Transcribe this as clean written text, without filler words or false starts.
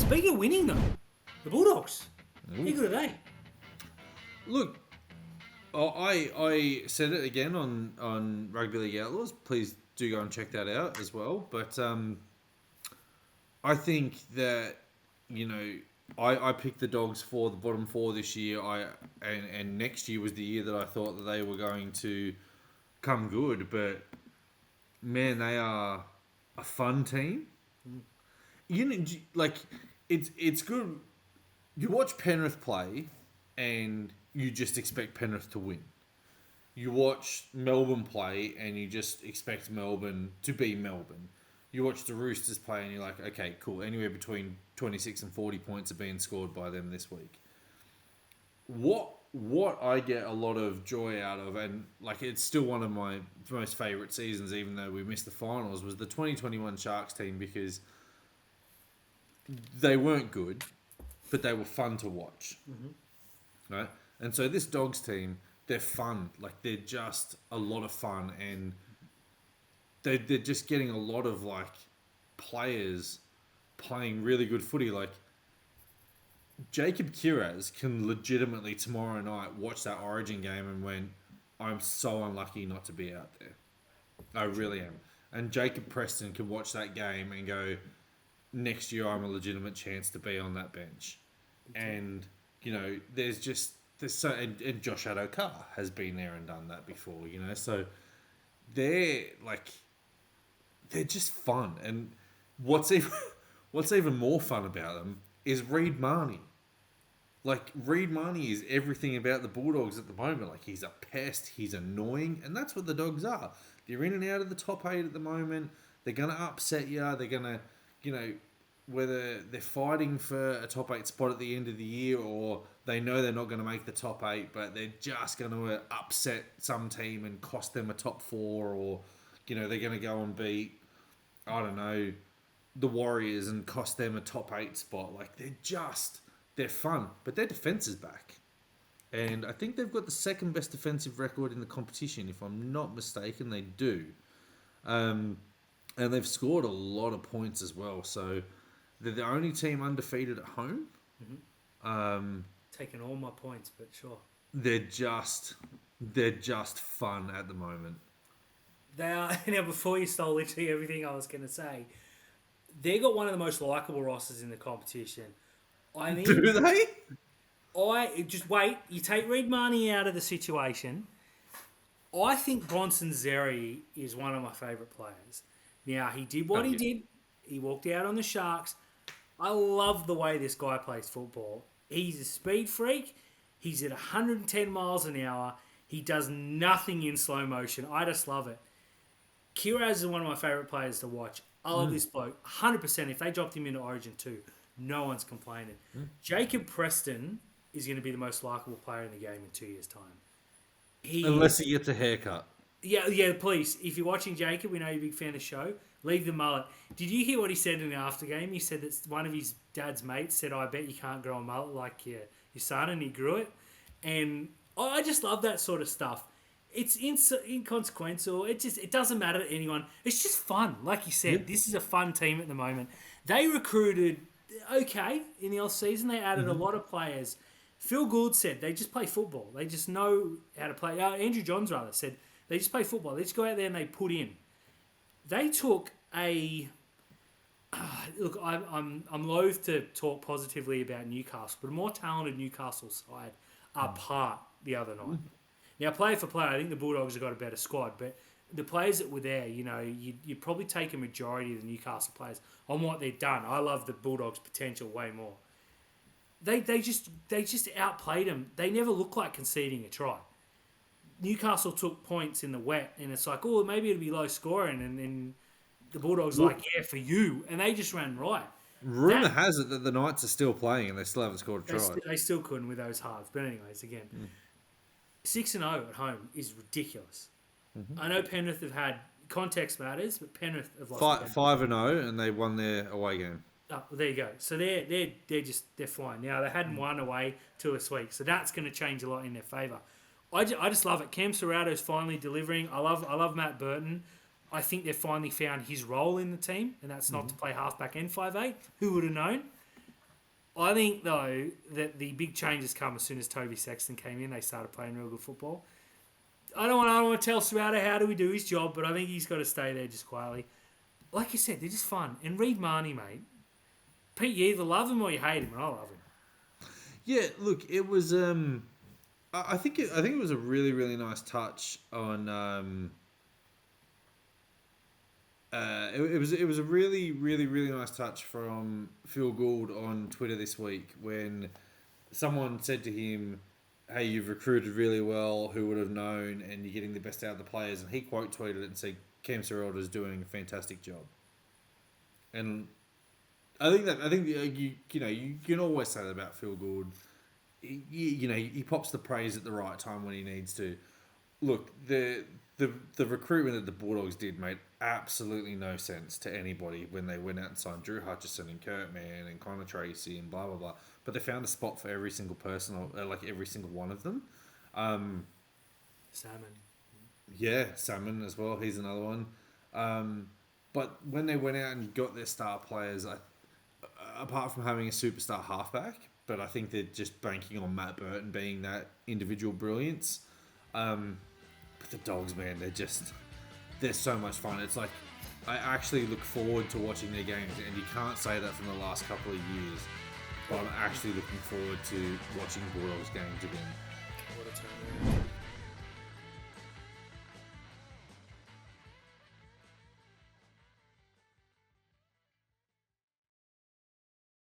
Speaking of winning, though, the Bulldogs. How good are they? Look, I said it again on Rugby League Outlaws. Please do go and check that out as well. But I think that, you know, I picked the Dogs for the bottom four this year. And next year was the year that I thought that they were going to come good. But man, they are a fun team. You know, like it's good. You watch Penrith play, and you just expect Penrith to win. You watch Melbourne play, and you just expect Melbourne to be Melbourne. You watch the Roosters play, and you're like, okay, cool. Anywhere between 26 and 40 points are being scored by them this week. What I get a lot of joy out of, and like it's still one of my most favourite seasons, even though we missed the finals, was the 2021 Sharks team, because they weren't good, but they were fun to watch. Right? And so this Dogs team, they're fun. Like, they're just a lot of fun, and they're just getting a lot of, like, players playing really good footy. Like, Jacob Kiraz can legitimately tomorrow night watch that Origin game and went, I'm so unlucky not to be out there. I really am. And Jacob Preston can watch that game and go, next year I'm a legitimate chance to be on that bench. And, you know, there's so, and Josh Adokar has been there and done that before, you know, so they're just fun. And what's even more fun about them is Reid Marnie. Like, Reid Marnie is everything about the Bulldogs at the moment. Like, he's a pest, he's annoying, and that's what the Dogs are. They're in and out of the top 8 at the moment. They're going to upset you. They're going to, you know, whether they're fighting for a top 8 spot at the end of the year, or they know they're not going to make the top 8, but they're just going to upset some team and cost them a top 4, or, you know, they're going to go and beat, I don't know, the Warriors and cost them a top 8 spot. Like, they're fun, but their defence is back. And I think they've got the second best defensive record in the competition, if I'm not mistaken. They do. And they've scored a lot of points as well. So they're the only team undefeated at home. Taking all my points, but sure. They're just fun at the moment. They are. Now, before you stole literally everything I was going to say, they got one of the most likeable rosters in the competition. I mean, Do they? Just wait. You take Reid Marnie out of the situation. I think Bronson Xerri is one of my favourite players. Now, he did what he did. He walked out on the Sharks. I love the way this guy plays football. He's a speed freak. He's at 110 miles an hour. He does nothing in slow motion. I just love it. Kiraz is one of my favourite players to watch. I love this bloke. 100%. If they dropped him into Origin 2, no one's complaining. Jacob Preston is going to be the most likeable player in the game in 2 years' time. Unless he gets a haircut. Yeah, please. If you're watching Jacob, we know you're a big fan of the show. Leave the mullet. Did you hear what he said in the after game? He said that one of his dad's mates said, I bet you can't grow a mullet like your son, and he grew it. And I just love that sort of stuff. It's inconsequential. It doesn't matter to anyone. It's just fun. Like you said, This is a fun team at the moment. They recruited okay in the off-season. They added a lot of players. Phil Gould said they just play football. They just know how to play. Andrew Johns, rather, said they just play football. They just go out there and they put in. They took a... look, I'm loath to talk positively about Newcastle, but a more talented Newcastle side apart the other night. Now, player for player, I think the Bulldogs have got a better squad, but the players that were there, you know, you'd probably take a majority of the Newcastle players on what they've done. I love the Bulldogs' potential way more. They just outplayed them. They never looked like conceding a try. Newcastle took points in the wet, and it's like, oh, maybe it'll be low scoring, and then the Bulldogs are like, yeah, for you, and they just ran right. Rumour has it that the Knights are still playing and they still haven't scored a try. They still couldn't with those halves, but anyways, again, 6-0 at home is ridiculous. I know Penrith have had context matters, but Penrith have lost 5-0, and they won their away game. Oh, well, there you go. So they're fine. Now, they hadn't won away till this week, so that's going to change a lot in their favour. I just love it. Cam Serrato's finally delivering. I love Matt Burton. I think they've finally found his role in the team, and that's not to play halfback and 5'8". Who would have known? I think, though, that the big changes come as soon as Toby Sexton came in. They started playing real good football. I don't want to tell Serrato how do we do his job, but I think he's got to stay there just quietly. Like you said, they're just fun. And Reid Marnie, mate. Pete, you either love him or you hate him, and I love him. Yeah, look, it was. I think it was a really, really nice touch on. It was a really, really, really nice touch from Phil Gould on Twitter this week when someone said to him, "Hey, you've recruited really well. Who would have known? And you're getting the best out of the players." And he quote tweeted it and said, "Cam Serralda is doing a fantastic job." And I think you can always say that about Phil Gould. He pops the praise at the right time when he needs to. Look, the recruitment that the Bulldogs did made absolutely no sense to anybody when they went out and signed Drew Hutchison and Kurt Mann and Connor Tracy and blah blah blah. But they found a spot for every single person, or like every single one of them. Salmon. Yeah, Salmon as well. He's another one. But when they went out and got their star players, apart from having a superstar halfback, but I think they're just banking on Matt Burton being that individual brilliance. But the Dogs, man, they're so much fun. It's like, I actually look forward to watching their games, and you can't say that from the last couple of years, but I'm actually looking forward to watching Bulldogs games again. What a turnaround.